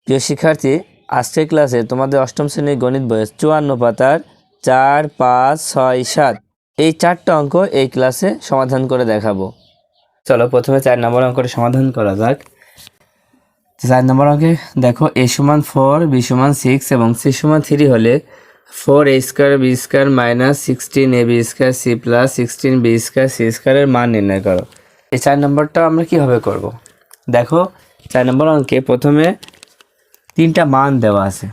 প্রিয় শিক্ষার্থী, আজকের ক্লাসে তোমাদের অষ্টম শ্রেণীর গণিত বইয়ের 54 পাতার 4, 5, 6, 7 এই 4টা অঙ্ক এই ক্লাসে সমাধান করে দেখাবো। চলো প্রথমে 4 নম্বর অঙ্কটা সমাধান করা যাক। 4 নম্বর অঙ্কে দেখো a সমান 4, b সমান 6 এবং c সমান 3 হলে 4a square b square minus 16ab square c plus 16b square c স্কয়ারের মান নির্ণয় করো। এই 4 নম্বরটা আমরা কিভাবে করব? দেখো 4 নম্বর অঙ্কে প্রথমে 3টা মান দেওয়া আছে।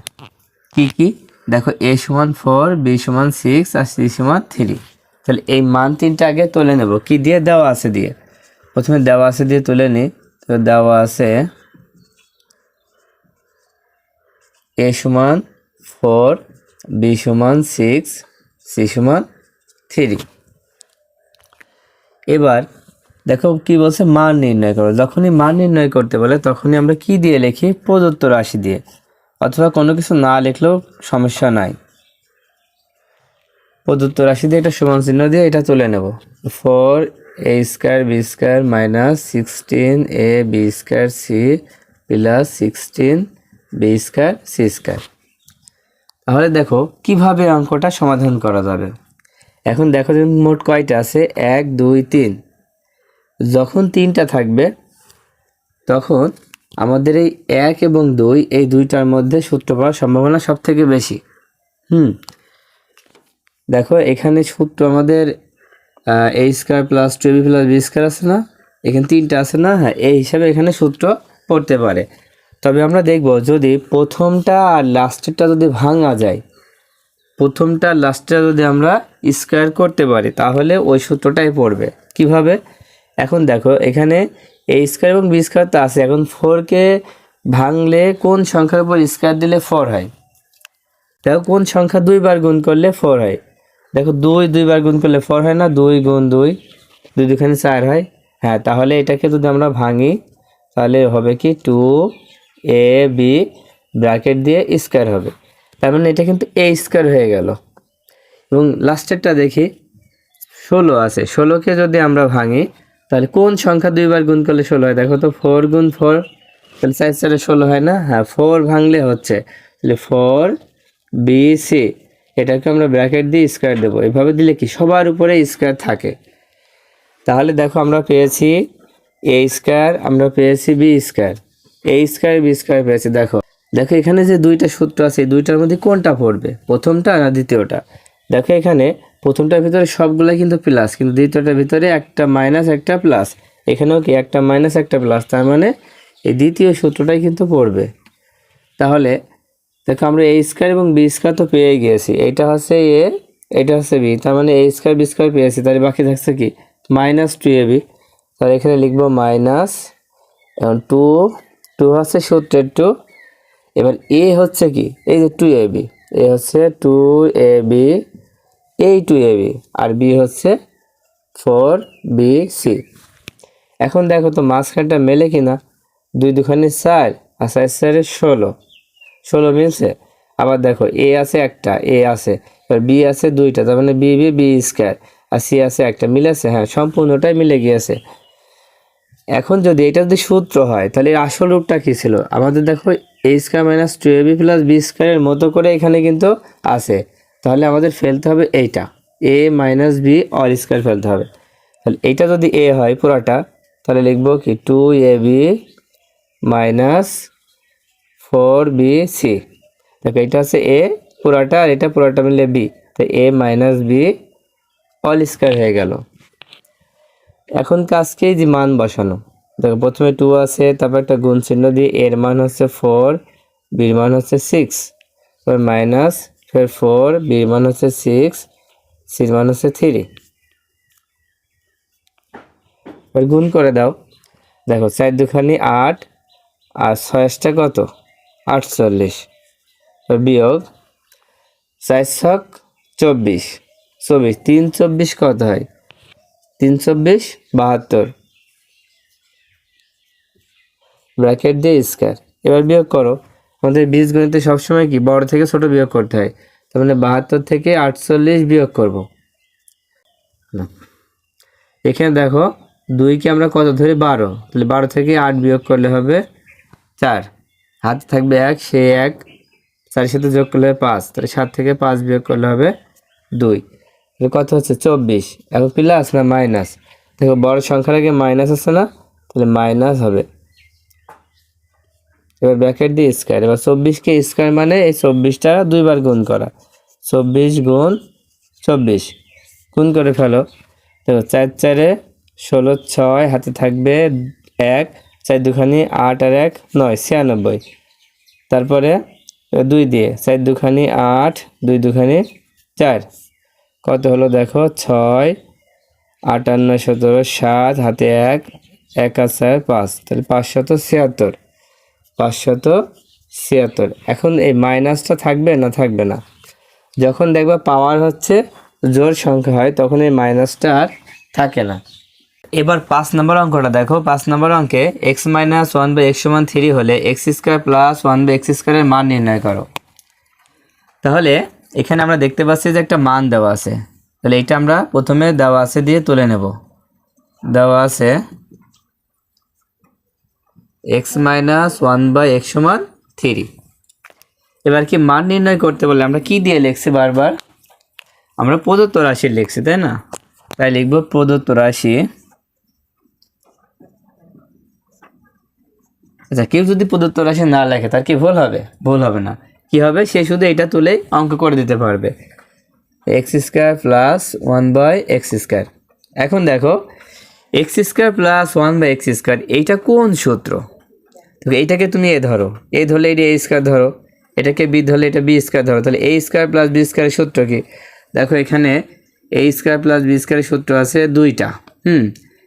কি দেখো a সমান 4, b সমান 6 আর c সমান 3। তাহলে এই মান 3টা আগে তুলে নেব। কি দিয়ে দেওয়া আছে দিয়ে? প্রথমে দেওয়া আছে দিয়ে তুলে নিই। তো দেওয়া আছে a সমান 4, b সমান 6, c সমান 3। এবার দেখো কি বলছে, মান নির্ণয় করো। যখনই মান নির্ণয় করতে বলে তখনই আমরা কি দিয়ে লিখি? প্রদত্ত রাশি দিয়ে, অথবা কোনো কিছু না লিখলেও সমস্যা নাই। প্রদত্ত রাশি দিয়ে একটা সমান চিহ্ন দিয়ে এটা তুলে নেব। 4a square b square minus 16ab square c plus 16b square c square. তাহলে দেখো কিভাবে অঙ্কটা সমাধান করা যাবে। এখন দেখো মোট কয়টা আছে? 1, 2, 3। যখন 3টা থাকবে তখন আমাদের এই 1 এবং 2 এই দুইটার মধ্যে সূত্র পাওয়ার সম্ভাবনা সব থেকে বেশি। দেখো এখানে সূত্র আমাদের a square plus 2b plus b square আছে না, এখানে 3টা আছে না। হ্যাঁ, এই হিসাবে এখানে সূত্র পড়তে পারে। তবে আমরা দেখব যদি প্রথমটা আর লাস্টেরটা যদি ভাঙা যায়, প্রথমটা লাস্টটা যদি আমরা স্কয়ার করতে পারি তাহলে ওই সূত্রটাই পড়বে। কিভাবে? এখন দেখো এখানে a স্কয়ার এবং b স্কয়ার তো আছে। এখন 4কে ভাঙলে কোন সংখ্যার উপর স্কয়ার দিলে 4 হয়? দেখো কোন সংখ্যা 2 বার গুণ করলে 4 হয়? দেখো 2 বার গুণ করলে 4 হয় না? 2 গুণ 2, 2 দুখানে 4 হয়। হ্যাঁ, তাহলে এটাকে যদি আমরা ভাঙি তাহলে হবে কি 2ab ব্র্যাকেট দিয়ে স্কয়ার হবে। তার মানে এটা কিন্তু a স্কয়ার হয়ে গেল। এবং লাস্টেরটা দেখি 16 আছে। 16কে যদি আমরা ভাঙি তাহলে কোন সংখ্যা 2 বার গুণ করলে 16 হয়? দেখো তো 4 গুণ 4, তাহলে 4 4 16 হয় না? হ্যাঁ, 4 ভাঙলে হচ্ছে। তাহলে 4bc এটাকে আমরা ব্র্যাকেট দিয়ে স্কয়ার দেবো। এভাবে দিলে কি সবার উপরে স্কয়ার থাকে। তাহলে দেখো আমরা পেয়েছি a স্কয়ার, আমরা পেয়েছি b square, a square b square পেয়েছি। দেখো দেখো এখানে যে দুইটা সূত্র আছে এই দুইটার মধ্যে কোনটা পড়বে? প্রথমটা না দ্বিতীয়টা? দেখো এখানে প্রথমটার ভিতরে সবগুলা কিন্তু প্লাস, কিন্তু দ্বিতীয়টার ভিতরে একটা মাইনাস একটা প্লাস। এখানেও কি একটা মাইনাস একটা প্লাস, তার মানে এই দ্বিতীয় সূত্রটাই কিন্তু পড়বে। তাহলে দেখো আমরা a স্কয়ার এবং b স্কয়ার তো পেয়ে গিয়েছি। এটা হচ্ছে a, এটা হচ্ছে b, তার মানে a স্কয়ার b স্কয়ার পেয়েছি। তাহলে বাকি থাকছে কি? Minus 2ab। তাহলে এখানে লিখবো মাইনাস, এবং 2 হচ্ছে সূত্রের 2। এবার a হচ্ছে কি? এই যে 2ab, a হচ্ছে 2ab, এই 2ab, আর b হচ্ছে 4bc। এখন দেখো তো মাঝখানটা মেলে কিনা? 2 দুখানে 4 আর 4 4 16 মিলছে। আবার দেখো a আছে একটা, a আছে, এবার b আছে দুইটা, তার মানে b স্কয়ার, আর c আছে একটা, মিলেছে। হ্যাঁ, সম্পূর্ণটাই মিলে গিয়েছে। এখন যদি এটা যদি সূত্র হয় তাহলে এর আসল রূপটা কি ছিল? আমাদের দেখো a square minus 2ab plus b স্কয়ারের মতো করে এখানে কিন্তু আছে। তাহলে আমাদের ফেলতে হবে এইটা, a minus b all square ফেলতে হবে। তাহলে এইটা যদি a হয় পুরাটা, তাহলে লিখবো কি 2ab মাইনাস 4bc। দেখো এটা হচ্ছে a পুরাটা, আর এটা পুরাটা মিলে b, তাই a minus b all square হয়ে গেল। এখন কাজকে যে মান বসানো। দেখো প্রথমে 2 আছে, তারপর একটা গুণ চিহ্ন দিয়ে এর মান হচ্ছে 4, বির মান হচ্ছে 6, তারপর মাইনাস ফের 4, বির মান হচ্ছে 6, সির মান হচ্ছে 3। এবার গুণ করে দাও। দেখো 4 দুখানি 8 আর 6টা কত? 48। বিয়োগ 4 ছক 24, 3 24 কত হয়? 3 24 72 ব্র্যাকেট দিয়ে স্কয়ার। এবার বিয়োগ করো। আমাদের বীজগণিতে সবসময় কি বড় থেকে ছোট বিয়োগ করতে হয়। তার মানে 72 থেকে 48 বিয়োগ করব। এখানে দেখো 2কে আমরা কত ধরে? 12, তাহলে 12 থেকে 8 বিয়োগ করলে হবে 4। হাতে থাকবে 1, সে 1, 4 সাথে যোগ করলে হবে 5, তাহলে 7 থেকে 5 বিয়োগ করলে হবে 2, তাহলে কত হচ্ছে 24। এখন প্লাস না মাইনাস? দেখো বড় সংখ্যার আগে মাইনাস আছে না, তাহলে মাইনাস হবে। এবার ব্র্যাকেট দিয়ে স্কয়ার, এবার 24কে স্কয়ার মানে এই 24টা দুইবার গুণ করা, 24 গুণ 24 গুণ করে ফেলো। দেখো 4 4 16, 6 হাতে থাকবে 1, 4 দুখানি 8 আর 1 9, 96। তারপরে 2 দিয়ে 4 দুখানি 8, 2 দুখানি 4, কত হলো দেখো 6 58 17 7 হাতে 1, 1 আর 4 5, তাহলে 576, 576। এখন এই মাইনাসটা থাকবে না থাকবে না? যখন দেখবা পাওয়ার হচ্ছে জোড় সংখ্যা হয় তখন এই মাইনাসটা আর থাকে না। এবার 5 নম্বর অঙ্কটা দেখো। 5 নম্বর অঙ্কে x - 1/x = 3 হলে x² + 1/x² এর মান নির্ণয় করো। তাহলে এখানে আমরা দেখতে পাচ্ছি যে একটা মান দেওয়া আছে, তাহলে এটা আমরা প্রথমে দেওয়া আছে দিয়ে তুলে নেব। দেওয়া আছে x - 1/x = 3। এবার কি মান নির্ণয় করতে বলে আমরা কি দিয়ে লিখছি? বারবার আমরা প্রদত্ত রাশি লিখছি, তাই না? তাই লিখব প্রদত্ত রাশি। আচ্ছা, কেউ যদি প্রদত্ত রাশি না লেখে তার কি ভুল হবে? ভুল হবে না। কি হবে? সে শুধু এটা তুলেই অঙ্ক করে দিতে পারবে, x² + 1/x²। এখন দেখো x² + 1/x², এইটা কোন সূত্র? এইটাকে তুমি এ ধরো, এ ধরলে এটা a² ধরো, এটাকে বি ধরলে এটা b² ধরো, তাহলে a² + b² এর সূত্র কি? দেখো এখানে a² + b² এর সূত্র আছে দুইটা।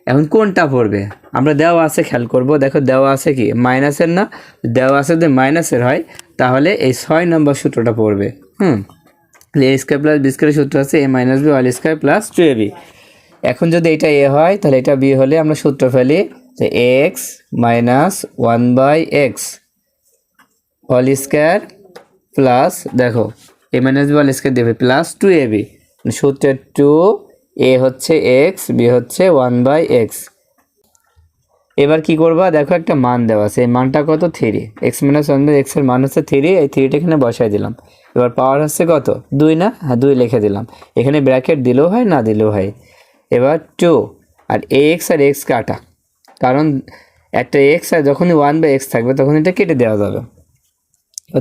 এখন কোনটা পড়বে? আমরা দেওয়া আছে খেয়াল করব। দেখো দেওয়া আছে কি মাইনাসের না? দেওয়া আছে যদি মাইনাসের হয় তাহলে এই 6 নম্বর সূত্রটা পড়বে। a² + b² এর সূত্র আছে a - b all² + 2ab। এখন যদি এটা a হয় তাহলে এটা b হলে আমরা সূত্র ফেলি যে x - 1/x all² প্লাস, দেখো a - b all² দেবে প্লাস 2ab, সূত্রের 2, a হচ্ছে x, b হচ্ছে 1/x। এবার কি করবা? দেখো একটা মান দেওয়া আছে, এই মানটা কত? 3। x - 1/x এর মান হচ্ছে 3, এই 3টা এখানে বসাই দিলাম। এবার পাওয়ার হচ্ছে কত? 2 না? হ্যাঁ, 2 লিখে দিলাম। এখানে ব্র্যাকেট দিলেও হয় না দিলেও হয়। এবার 2 আর ax আর x কাটা, কারণ একটা x আর যখনই 1/x থাকবে তখন এটা কেটে দেওয়া যাবে।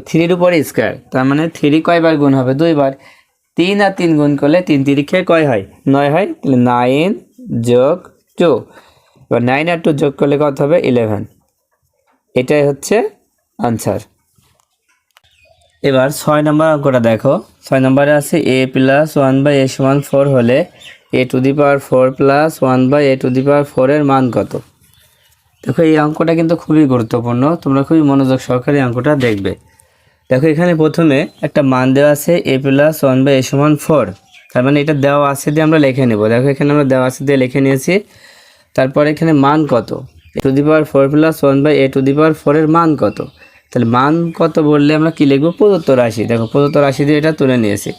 3 উপরে স্কয়ার, তার মানে 3 কয়বার গুণ হবে? 2 বার। 3 আর 3 গুণ করলে 3 তিরিখে কয় হয়? 9 হয়। তাহলে 9 যোগ 2, এবার 9 আর 2 যোগ করলে কত হবে? 11। এটাই হচ্ছে আনসার। এবার 6 নম্বর অঙ্কটা দেখো। 6 নম্বরে আছে a + 1/a = 4 হলে a⁴ + 1/a⁴ এর মান কত? দেখো এই অঙ্কটা কিন্তু খুবই গুরুত্বপূর্ণ, তোমরা খুবই মনোযোগ সহকারে অঙ্কটা দেখবে। দেখো এখানে প্রথমে একটা মান দেওয়া আছে a + 1/a = 4, তার মানে এটা দেওয়া আছে দিয়ে আমরা লিখে নেব। দেখো এখানে আমরা দেওয়া আছে দিয়ে লিখে নিয়েছি। তারপর এখানে মান কত? a⁴ + 1/a⁴ এর মান কত? তাহলে মান কত বললে আমরা কি লিখব? প্রদত্ত রাশি। দেখো প্রদত্ত রাশি দিয়ে এটা তুলে নিয়েছি।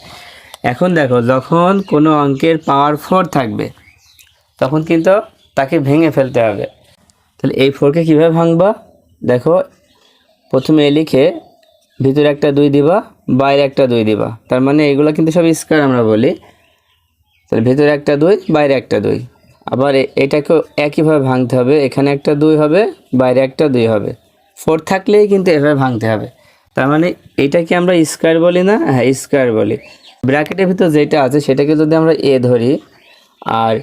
এখন দেখো যখন কোনো অঙ্কের পাওয়ার 4 থাকবে তখন কিন্তু তাকে ভেঙে ফেলতে হবে। তাহলে এই 4কে কীভাবে ভাঙবা? দেখো প্রথমে এ লিখে ভিতরে একটা 2 দিবা, বাইরে একটা 2 দিবা, তার মানে এগুলো কিন্তু সব স্কয়ার আমরা বলি। তাহলে ভিতরে একটা 2, বাইরে একটা 2। আবার এটাকেও একইভাবে ভাঙতে হবে, এখানে একটা 2 হবে, বাইরে একটা 2 হবে। 4 থাকলেই কিন্তু এভাবে ভাঙতে হবে। তার মানে এটাকে আমরা স্কয়ার বলি না? হ্যাঁ, স্কয়ার বলি। ব্র্যাকেটের ভিতর যেটা আছে সেটাকে যদি আমরা a ধরি আর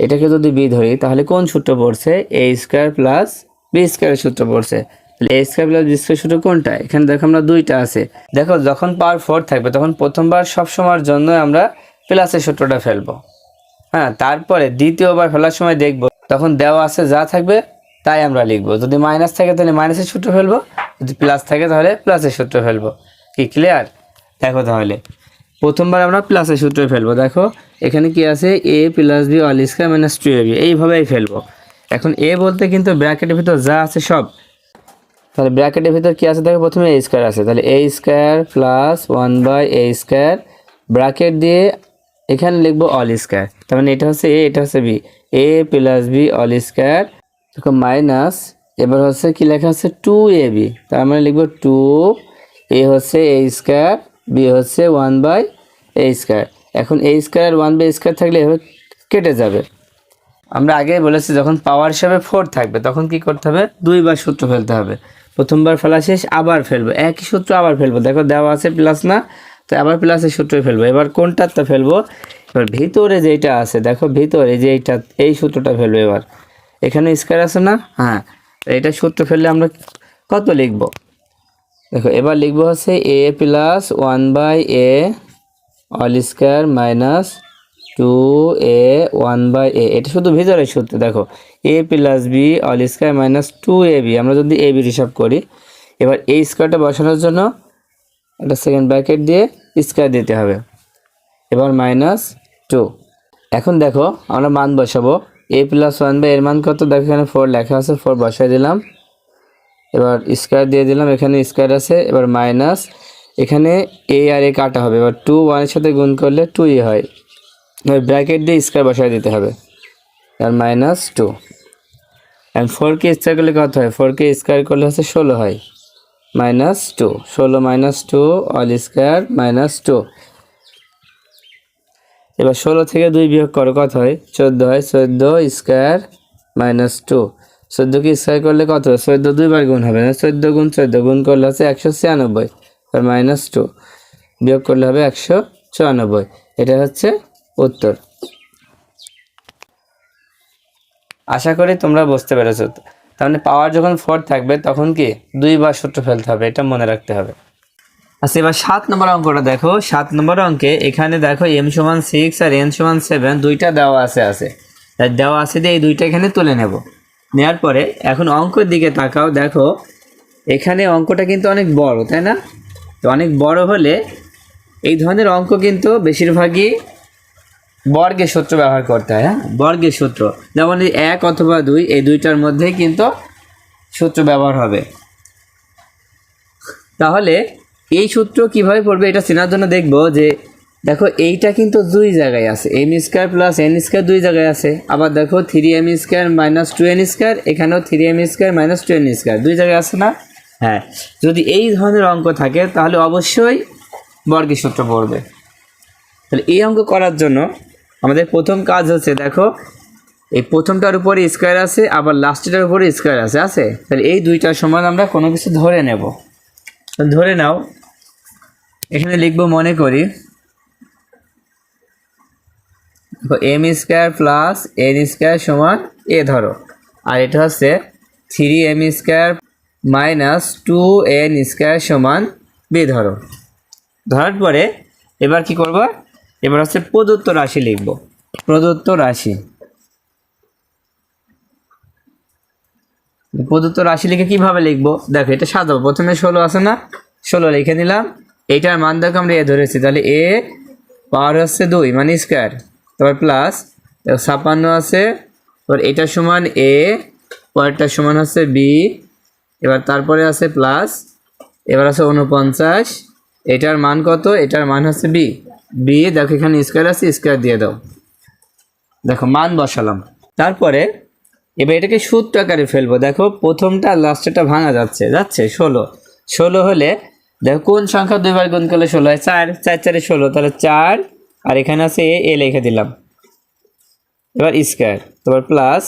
এটাকে যদি b ধরি তাহলে কোন সূত্র পড়ছে? a² + b² এর সূত্র পড়ছে। তাহলে a² + b² সূত্র কোনটা? এখানে দেখো আমরা দুইটা আছে। দেখো যখন পাওয়ার 4 থাকবে তখন প্রথমবার সব সময়ের জন্য আমরা প্লাসের সূত্রটা ফেলবো। হ্যাঁ, তারপরে দ্বিতীয়বার ফেলার সময় দেখব তখন দেওয়া আছে যা থাকবে তাই আমরা লিখবো। যদি মাইনাস থাকে তাহলে মাইনাসের সূত্র ফেলবো, যদি প্লাস থাকে তাহলে প্লাসের সূত্র ফেলবো। কি ক্লিয়ার? দেখো তাহলে প্রথমবার আমরা প্লাসের সূত্র ফেলবো। দেখো এখানে কি আছে? a + b all² - 2ab, এইভাবেই ফেলবো। এখন a বলতে কিন্তু ব্র্যাকেটের ভিতর যা আছে সব। তাহলে ব্র্যাকেটের ভিতর কি আছে? দেখো প্রথমে a² আছে, তাহলে a² + 1/a², ব্র্যাকেট দিয়ে এখানে লিখবো all²। তার মানে এটা হচ্ছে a, এটা হচ্ছে b, a + b all², দেখো মাইনাস এবার হচ্ছে কি লেখা আছে 2ab, তার মানে লিখবো 2a হচ্ছে a স্কয়ার, b হচ্ছে 1/a স্কয়ার। এখন a স্কয়ার 1/a স্কয়ার থাকলে এভাবে কেটে যাবে। আমরা আগেই বলেছি যখন পাওয়ার হিসাবে 4 থাকবে তখন কি করতে হবে, দুইবার সূত্র ফেলতে হবে। প্রথমবার ফেলা শেষ, আবার ফেলবো, একই সূত্র আবার ফেলবো। দেখো দেওয়া আছে প্লাস না, তো আবার প্লাসের সূত্রই ফেলবো। এবার কোনটাতে ফেলবো, এবার ভিতরে যেটা আছে দেখো ভিতরে যে এইটা, এই সূত্রটা ফেলবো। এবার এখানে স্কয়ার আছে না, হ্যাঁ, এটা সূত্র ফেললে আমরা কত লিখবো দেখো, এবার লিখবো হচ্ছে a plus 1/a all square minus 2a 1/a। এটা শুধু ভিতরের সূত্র। দেখো a plus b all square minus 2ab, আমরা যদি a b হিসাব করি, এবার এই স্কয়ারটা বসানোর জন্য একটা সেকেন্ড ব্র্যাকেট দিয়ে স্কয়ার দিতে হবে, এবার মাইনাস 2। এখন দেখো আমরা মান বসাবো, a প্লাস 1/a এর মান কত, দেখো এখানে 4 লেখা আছে, 4 বসাই দিলাম, এবার স্কয়ার দিয়ে দিলাম, এখানে স্কয়ার আছে, এবার মাইনাস, এখানে a আর a কাটা হবে, এবার 2 1 এর সাথে গুণ করলে 2a হয়, এবার ব্র্যাকেট দিয়ে স্কয়ার বসাই দিতে হবে, আর মাইনাস 2। এন্ড 4কে স্কয়ার করলে কত হয়, 4কে স্কয়ার করলে হচ্ছে 16 হয়, minus 2, 16 minus 2 all square minus 2। এবার 16 থেকে 2 বিয়োগ করো, কত হয়, 14 হয়, 14 স্কয়ার মাইনাস 2। 14কে স্কয়ার করলে কত হয়, 14 দুইবার গুণ হবে না, 14 গুণ 14 গুণ করলে হচ্ছে 196, আর মাইনাস 2 বিয়োগ করলে হবে 194। এটা হচ্ছে উত্তর। আশা করি তোমরা বুঝতে পেরেছো। তার মানে পাওয়ার যখন 4 থাকবে তখন কি দুইবার সূত্র ফেলতে হবে, এটা মনে রাখতে হবে। আচ্ছা, এবার 7 নম্বর অঙ্কটা দেখো। 7 নম্বর অঙ্কে এখানে দেখো m সমান 6 আর n সমান 7 দুইটা দেওয়া আছে, তাই দেওয়া আছে দিয়ে এই দুইটা এখানে তুলে নেব। নেওয়ার পরে এখন অঙ্কের দিকে তাকাও, দেখো এখানে অঙ্কটা কিন্তু অনেক বড়, তাই না? তো অনেক বড় হলে এই ধরনের অঙ্ক কিন্তু বেশিরভাগই বর্গের সূত্র ব্যবহার করতে হয়। হ্যাঁ, বর্গের সূত্র, যেমন এই 1 অথবা 2 এই দুইটার মধ্যেই কিন্তু সূত্র ব্যবহার হবে। তাহলে এই সূত্র কিভাবে পড়বে এটা চেনার জন্য দেখবো যে দেখো এইটা কিন্তু দুই জায়গায় আছে, m square plus n square দুই জায়গায় আছে। আবার দেখো 3m square minus 2n square, এখানেও 3m square minus 2n square দুই জায়গায় আছে না? হ্যাঁ, যদি এই ধরনের অঙ্ক থাকে তাহলে অবশ্যই বর্গের সূত্র পড়বে। তাহলে এই অঙ্ক করার জন্য আমাদের প্রথম কাজ হচ্ছে, দেখো এই প্রথমটার উপরে স্কয়ার আছে, আবার লাস্টটার উপরে স্কয়ার আছে। তাহলে এই দুইটার সমান আমরা কোনো কিছু ধরে নেব। ধরে নাও এখানে লিখবো, মনে করি m square plus n square সমান a ধরো, আর এটা হচ্ছে 3m square minus 2n square সমান b ধরো। ধরার পরে এবার কি করব, এবার হচ্ছে প্রদত্ত রাশি লিখব। প্রদত্ত রাশি লিখে কিভাবে লিখবো, দেখো এটা সাজাবো। প্রথমে 16 আছে না, 16 লিখে নিলাম। এইটার মান দেখো আমরা a ধরেছি, তাহলে a পাওয়ার হচ্ছে 2 মানে স্কয়ার, তারপর প্লাস 56 আছে, এবার এটা সমান a, পরেরটার সমান হচ্ছে b, এবার তারপরে আছে প্লাস, এবার আছে 49, এটার মান কত, এটার মান হচ্ছে b। দেখো এখানে স্কয়ার আছে, স্কয়ার দিয়ে দাও। দেখো মান বসালাম। তারপরে এবার এটাকে সূত্র আকারে ফেলবো। দেখো প্রথমটা লাস্টেরটা ভাঙা যাচ্ছে 16 হলে দেখো কোন সংখ্যা দুইবার গুণ করলে 16 হয়, 4 4 16, তাহলে 4, আর এখানে আছে a লিখে দিলাম, এবার স্কয়ার, তারপর প্লাস,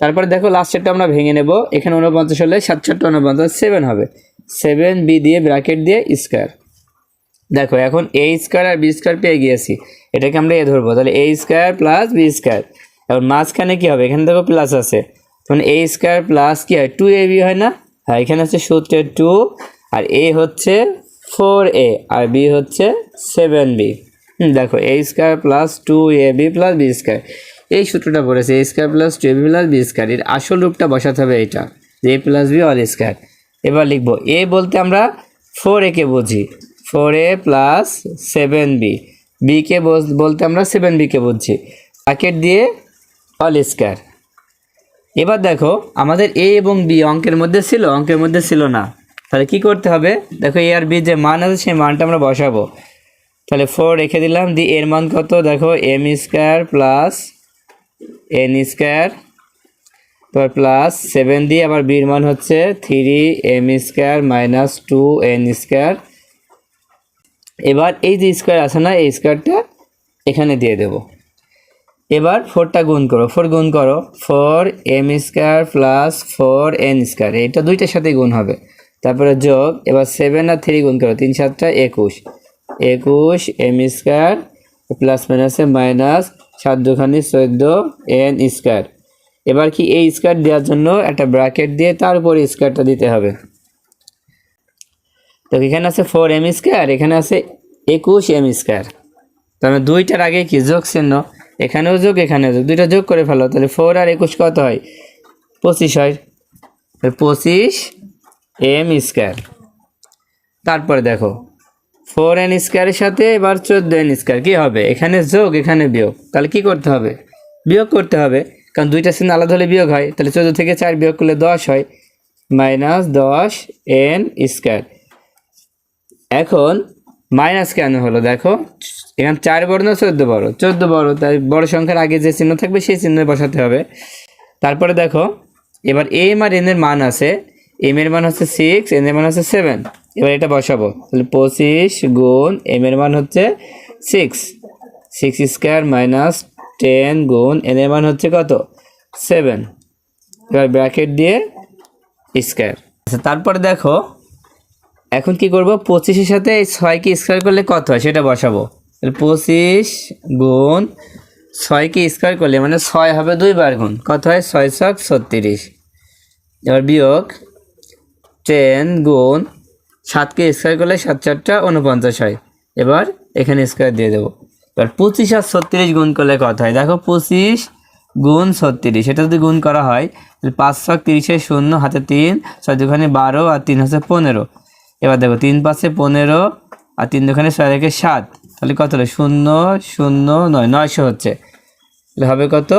তারপরে দেখো লাস্টেরটা আমরা ভেঙে নেব। এখানে 49 হলে 7 7 49, 7 হবে, 7b দিয়ে ব্র্যাকেট দিয়ে স্কয়ার। দেখো এখন a স্কয়ার আর b স্কয়ার পেয়ে গিয়েছি, এটাকে আমরা a ধরবো, তাহলে a square plus b square. এখন মাঝখানে কি হবে, এখানে দেখো প্লাস আছে, তখন a স্কয়ার প্লাস কি হয় 2ab হয় না? হ্যাঁ, এখানে আছে সূত্রে 2, আর a হচ্ছে 4a আর b হচ্ছে 7b। দেখো a square plus 2ab plus b square, এই সূত্রটা পড়েছে, a square plus 2ab plus b square. এর আসল রূপটা বসাতে হবে এটা, a plus b all square. এবার লিখবো a বলতে আমরা 4a কে বুঝি, 4a প্লাস 7b, b কে বলতে আমরা 7b কে বুঝছি, ব্র্যাকেট দিয়ে অল স্কয়ার। এবার দেখো আমাদের a এবং b অঙ্কের মধ্যে ছিল না, তাহলে কি করতে হবে, দেখো a আর b যে মান আছে সেই মানটা আমরা বসাবো। তাহলে 4 রেখে দিলাম, দি এর মান কত, দেখো m square plus N square, তারপর প্লাস 7 দিয়ে আবার বির মান হচ্ছে 3m square minus 2n square. এবার এই যে স্কোয়ার আছে না, এই স্কোয়ারটা এখানে দিয়ে দেব। এবার 4টা গুণ করো, 4 গুণ করো, 4m square plus 4n square, এইটা দুইটার সাথে গুণ হবে। তারপরে যোগ, এবার 7 আর 3 গুণ করো, 3 7 21, 21m স্কোয়ার প্লাস মাইনাসে মাইনাস 7 দুখানি 14n স্কোয়ার। এবার কি এই স্কোয়ার দেওয়ার জন্য একটা ব্র্যাকেট দিয়ে তার উপরে স্কোয়ারটা দিতে হবে। তো এখানে আছে 4m স্কোয়ার, এখানে আছে 21m স্কোয়ার। তাহলে দুইটার আগে কি যোগ চিহ্ন, এখানেও যোগ এখানেও যোগ, দুইটা যোগ করে ফেলো, তাহলে 4 আর 21 কত হয়, 25 হয়, 25m স্কোয়ার। তারপরে দেখো 4n স্কোয়ারের সাথে এবার 14n স্কোয়ার কি হবে, এখানে যোগ এখানে বিয়োগ, তাহলে কি করতে হবে, বিয়োগ করতে হবে, কারণ দুইটা চিহ্ন আলাদা হলে বিয়োগ হয়। তাহলে 14 থেকে 4 বিয়োগ করলে 10 হয়, মাইনাস 10n স্কোয়ার। এখন মাইনাস কেন হলো দেখো, এখানে 4 বড় না 14 বড়, 14 বড়, তাই বড় সংখ্যার আগে যে চিহ্ন থাকবে সেই চিহ্ন বসাতে হবে। তারপরে দেখো এবার এম আর এন এর মান আছে, এম এর মান হচ্ছে 6, এন এর মান হচ্ছে 7, এবার এটা বসাবো, তাহলে 25 গুণ এম এর মান হচ্ছে 6, 6 স্কোয়ার মাইনাস 10 গুণ এন এর মান হচ্ছে কত 7, এবার ব্র্যাকেট দিয়ে স্কোয়ার। আচ্ছা তারপরে দেখো এখন কি করব, 25-এর সাথে এই 6কে স্কোয়ার করলে কত হয় সেটা বসাবো, তাহলে 25 গুণ 6কে স্কোয়ার করলে মানে 6 হবে 2 বার গুণ, কত হয় 6 ছক 36, এবার বিয়োগ 10 গুণ 7কে স্কোয়ার করলে 7 4 49 হয়, এবার এখানে স্কোয়ার দিয়ে দেবো। এবার 25 আর 36 গুণ করলে কত হয় দেখো, 25 গুণ 36, এটা যদি গুণ করা হয় তাহলে 5 ছক 30, 0 হাতে 3, 6 দুখানে 12 আর 3 হচ্ছে 15। এবার দেখো 3 5 15 আর 3 দুখানে 6 রেখে 7, তাহলে কত হলো 0 0 9, 900 হচ্ছে, তাহলে হবে কত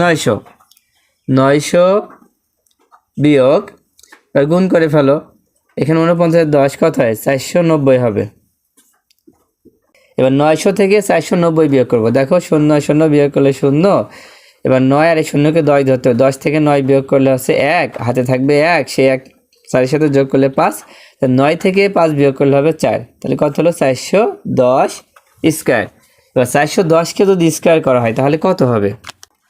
900, 900 বিয়োগ, এবার গুণ করে ফেলো, এখানে 49 10 কত হয় 490 হবে। এবার 900 থেকে 490 বিয়োগ করবো, দেখো 0 0 বিয়োগ করলে 0, এবার 9 আর 0কে 10 ধরতে হবে, 10 থেকে 9 বিয়োগ করলে হচ্ছে 1, হাতে থাকবে 1, সেই 1 4-এর সাথে যোগ করলে 5, 9 থেকে 5 বিয়োগ করলে হবে 4, তাহলে কত হলো 410 স্কোয়ার। এবার 410কে যদি স্কোয়ার করা হয় তাহলে কত হবে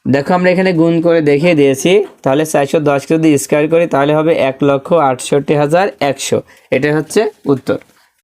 দেখো, আমরা এখানে গুণ করে দেখিয়ে দিয়েছি, তাহলে 410কে যদি স্কোয়ার করি তাহলে হবে 1,68,100, এটাই হচ্ছে উত্তর।